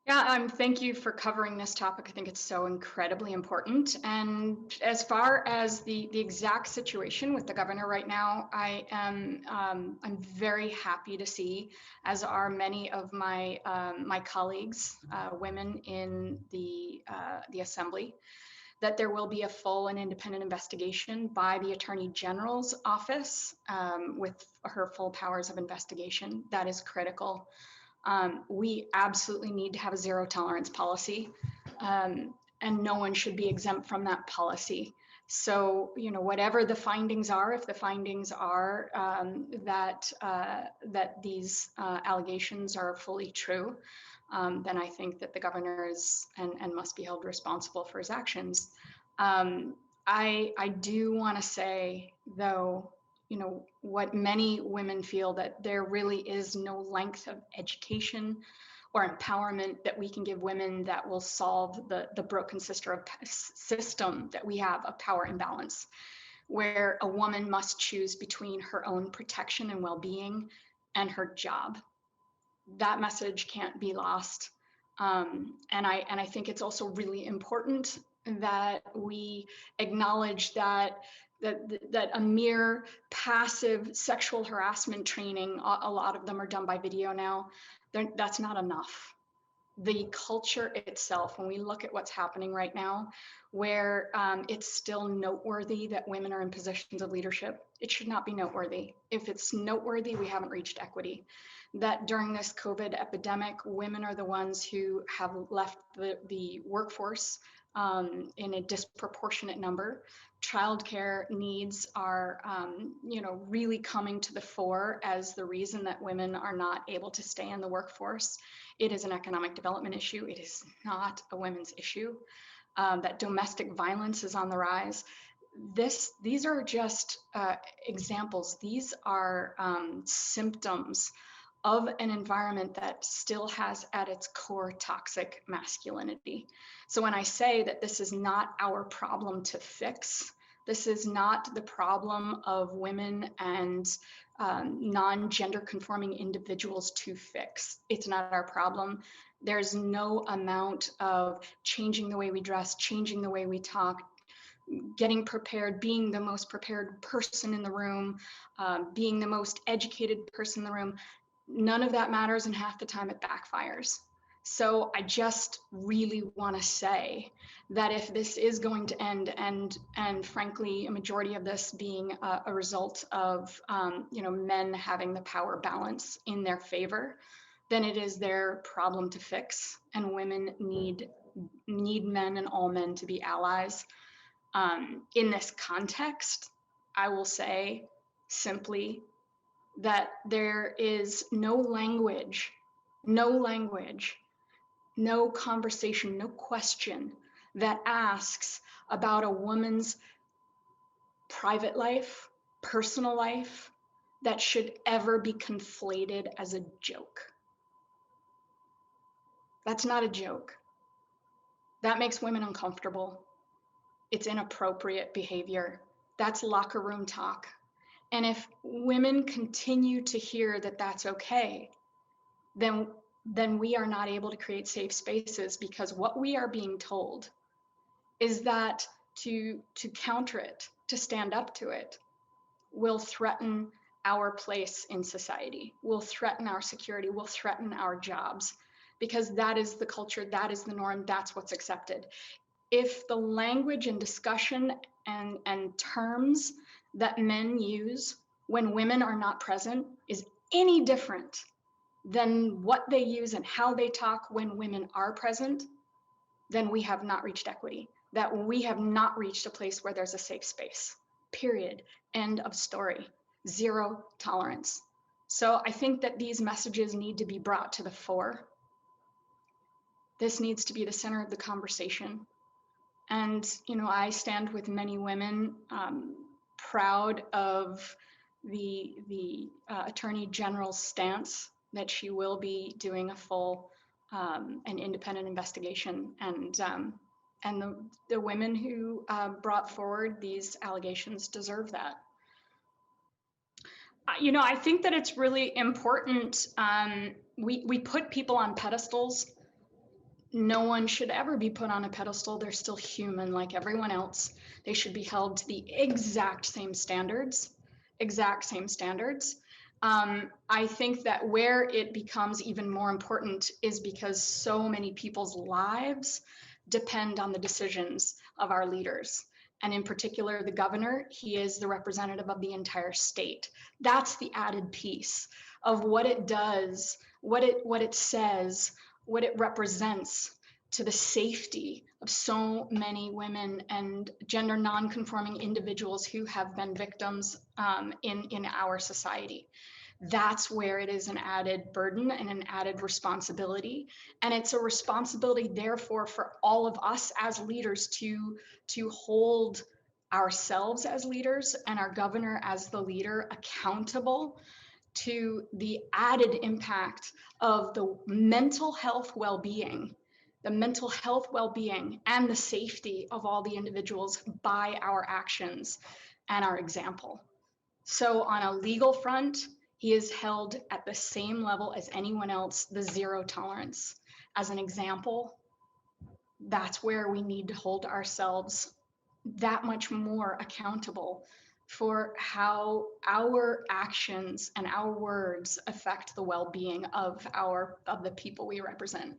Yeah, thank you for covering this topic. I think it's so incredibly important. And as far as the exact situation with the governor right now, I'm very happy to see, as are many of my colleagues, women in the assembly, that there will be a full and independent investigation by the Attorney General's office with her full powers of investigation. That is critical. We absolutely need to have a zero tolerance policy, and no one should be exempt from that policy. So, whatever the findings are, if the findings are that these allegations are fully true, then I think that the governor is and must be held responsible for his actions. I do want to say, though, what many women feel, that there really is no length of education or empowerment that we can give women that will solve the broken system that we have of power imbalance, where a woman must choose between her own protection and well-being and her job. That message can't be lost. And I think it's also really important that we acknowledge that a mere passive sexual harassment training, a lot of them are done by video now, that's not enough. The culture itself, when we look at what's happening right now, where it's still noteworthy that women are in positions of leadership, it should not be noteworthy. If it's noteworthy, we haven't reached equity. That during this COVID epidemic, women are the ones who have left the workforce in a disproportionate number. Childcare needs are, really coming to the fore as the reason that women are not able to stay in the workforce. It is an economic development issue. It is not a women's issue. That domestic violence is on the rise. These are just examples. These are symptoms of an environment that still has at its core toxic masculinity. So when I say that this is not our problem to fix, this is not the problem of women and non-gender conforming individuals to fix. It's not our problem. There's no amount of changing the way we dress, changing the way we talk, getting prepared, being the most prepared person in the room, being the most educated person in the room. None of that matters, and half the time it backfires. So I just really want to say that if this is going to end, and frankly, a majority of this being a result of men having the power balance in their favor, then it is their problem to fix, and women need men and all men to be allies. In this context, I will say simply that there is no language, no conversation, no question that asks about a woman's private life, personal life, that should ever be conflated as a joke. That's not a joke. That makes women uncomfortable. It's inappropriate behavior. That's locker room talk. And if women continue to hear that that's okay, then we are not able to create safe spaces, because what we are being told is that to counter it, to stand up to it, will threaten our place in society, will threaten our security, will threaten our jobs, because that is the culture, that is the norm, that's what's accepted. If the language and discussion and terms that men use when women are not present is any different than what they use and how they talk when women are present, then we have not reached equity. That we have not reached a place where there's a safe space. Period. End of story. Zero tolerance. So I think that these messages need to be brought to the fore. This needs to be the center of the conversation. And, I stand with many women, proud of the Attorney General's stance that she will be doing a full and independent investigation. And the women who brought forward these allegations deserve that. I think that it's really important. We put people on pedestals no one should ever be put on a pedestal. They're still human like everyone else. They should be held to the exact same standards, exact same standards. I think that where it becomes even more important is because so many people's lives depend on the decisions of our leaders. And in particular, the governor, he is the representative of the entire state. That's the added piece of what it does, what it says, what it represents to the safety of so many women and gender nonconforming individuals who have been victims in our society. That's where it is an added burden and an added responsibility. And it's a responsibility, therefore, for all of us as leaders to hold ourselves as leaders and our governor as the leader accountable to the added impact of the mental health well-being, and the safety of all the individuals by our actions and our example. So on a legal front, he is held at the same level as anyone else, the zero tolerance. As an example, that's where we need to hold ourselves that much more accountable for how our actions and our words affect the well-being of the people we represent.